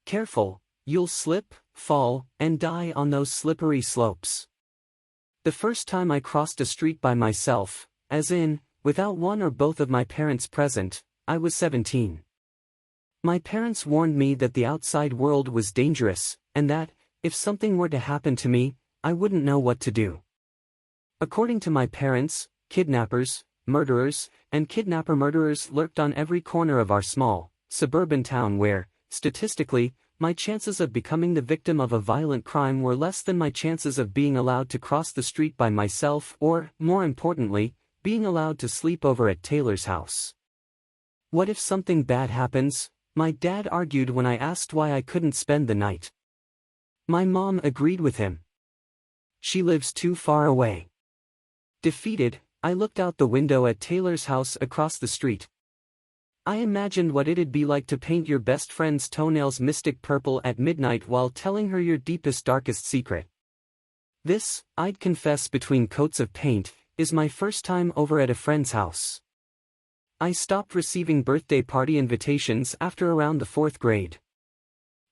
Careful, you'll slip, fall, and die on those slippery slopes. The first time I crossed a street by myself, as in, without one or both of my parents present, I was 17. My parents warned me that the outside world was dangerous, and that, if something were to happen to me, I wouldn't know what to do. According to my parents, kidnappers, murderers, and kidnapper-murderers lurked on every corner of our small, suburban town where, statistically, my chances of becoming the victim of a violent crime were less than my chances of being allowed to cross the street by myself or, more importantly, being allowed to sleep over at Taylor's house. What if something bad happens? My dad argued when I asked why I couldn't spend the night. My mom agreed with him. She lives too far away. Defeated, I looked out the window at Taylor's house across the street. I imagined what it'd be like to paint your best friend's toenails mystic purple at midnight while telling her your deepest darkest secret. This, I'd confess between coats of paint, is my first time over at a friend's house. I stopped receiving birthday party invitations after around the 4th grade.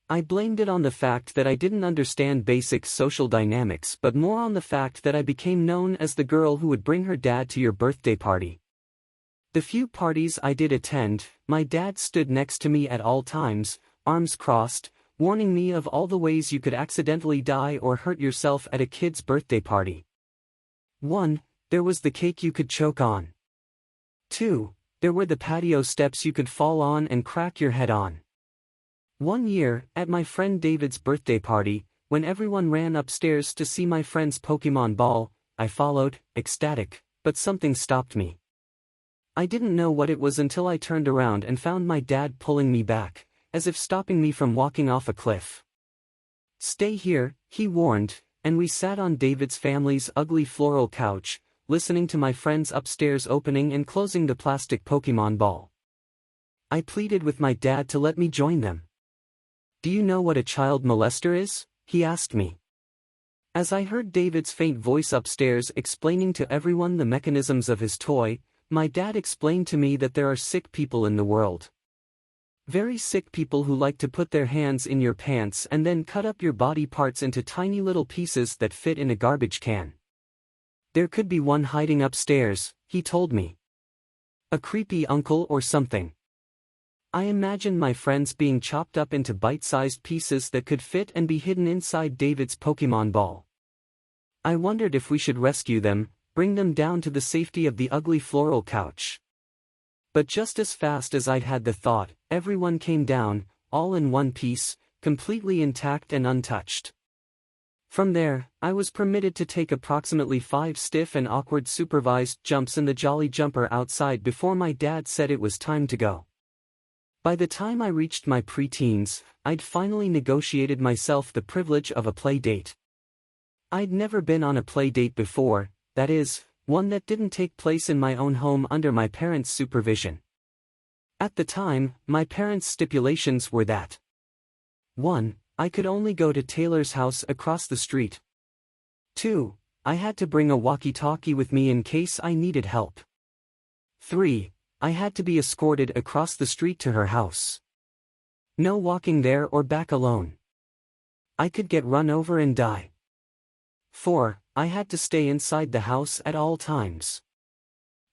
I blamed it on the fact that I didn't understand basic social dynamics but more on the fact that I became known as the girl who would bring her dad to your birthday party. The few parties I did attend, my dad stood next to me at all times, arms crossed, warning me of all the ways you could accidentally die or hurt yourself at a kid's birthday party. 1. There was the cake you could choke on. 2. There were the patio steps you could fall on and crack your head on. One year, at my friend David's birthday party, when everyone ran upstairs to see my friend's Pokemon ball, I followed, ecstatic, but something stopped me. I didn't know what it was until I turned around and found my dad pulling me back, as if stopping me from walking off a cliff. Stay here, he warned, and we sat on David's family's ugly floral couch, listening to my friends upstairs opening and closing the plastic Pokemon ball. I pleaded with my dad to let me join them. Do you know what a child molester is? He asked me. As I heard David's faint voice upstairs explaining to everyone the mechanisms of his toy, my dad explained to me that there are sick people in the world. Very sick people who like to put their hands in your pants and then cut up your body parts into tiny little pieces that fit in a garbage can. There could be one hiding upstairs, he told me. A creepy uncle or something. I imagined my friends being chopped up into bite-sized pieces that could fit and be hidden inside David's Pokemon ball. I wondered if we should rescue them, bring them down to the safety of the ugly floral couch. But just as fast as I'd had the thought, everyone came down, all in one piece, completely intact and untouched. From there, I was permitted to take approximately 5 stiff and awkward supervised jumps in the Jolly Jumper outside before my dad said it was time to go. By the time I reached my preteens, I'd finally negotiated myself the privilege of a play date. I'd never been on a play date before, that is, one that didn't take place in my own home under my parents' supervision. At the time, my parents' stipulations were that 1. I could only go to Taylor's house across the street. 2. I had to bring a walkie-talkie with me in case I needed help. 3. I had to be escorted across the street to her house. No walking there or back alone. I could get run over and die. 4. I had to stay inside the house at all times.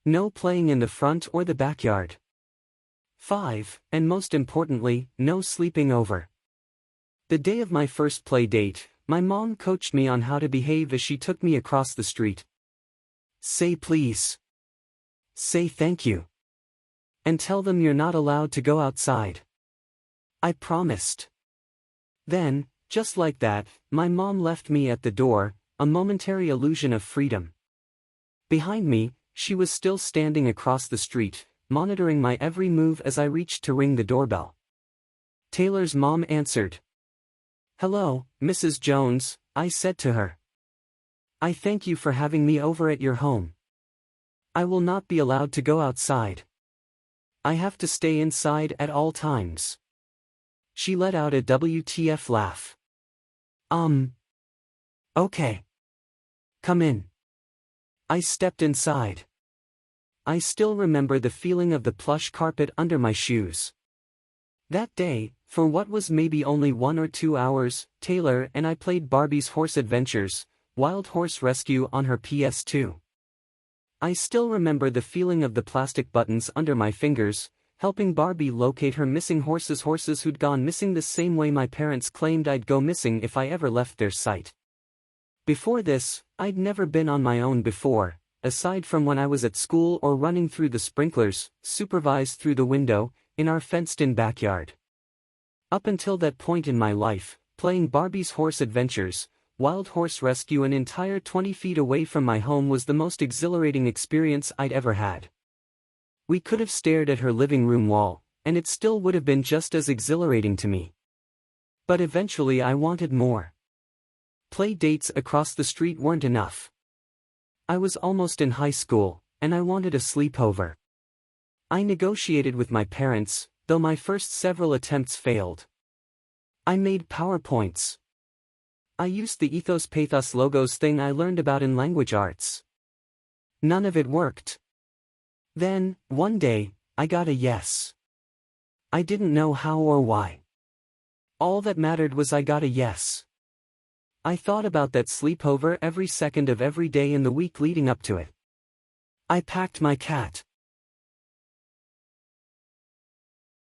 No playing in the front or the backyard. 5. And most importantly, no sleeping over. The day of my first play date, my mom coached me on how to behave as she took me across the street. Say please. Say thank you. And tell them you're not allowed to go outside. I promised. Then, just like that, my mom left me at the door, a momentary illusion of freedom. Behind me, she was still standing across the street, monitoring my every move as I reached to ring the doorbell. Taylor's mom answered. Hello, Mrs. Jones, I said to her. I thank you for having me over at your home. I will not be allowed to go outside. I have to stay inside at all times. She let out a WTF laugh. Okay. Come in. I stepped inside. I still remember the feeling of the plush carpet under my shoes. That day, for what was maybe only 1 or 2 hours, Taylor and I played Barbie's Horse Adventures, Wild Horse Rescue on her PS2. I still remember the feeling of the plastic buttons under my fingers, helping Barbie locate her missing horses who'd gone missing the same way my parents claimed I'd go missing if I ever left their sight. Before this, I'd never been on my own before, aside from when I was at school or running through the sprinklers, supervised through the window, in our fenced-in backyard. Up until that point in my life, playing Barbie's Horse Adventures, Wild Horse Rescue an entire 20 feet away from my home was the most exhilarating experience I'd ever had. We could have stared at her living room wall, and it still would have been just as exhilarating to me. But eventually I wanted more. Play dates across the street weren't enough. I was almost in high school, and I wanted a sleepover. I negotiated with my parents, though my first several attempts failed. I made PowerPoints. I used the ethos pathos logos thing I learned about in language arts. None of it worked. Then, one day, I got a yes. I didn't know how or why. All that mattered was I got a yes. I thought about that sleepover every second of every day in the week leading up to it. I packed my cat.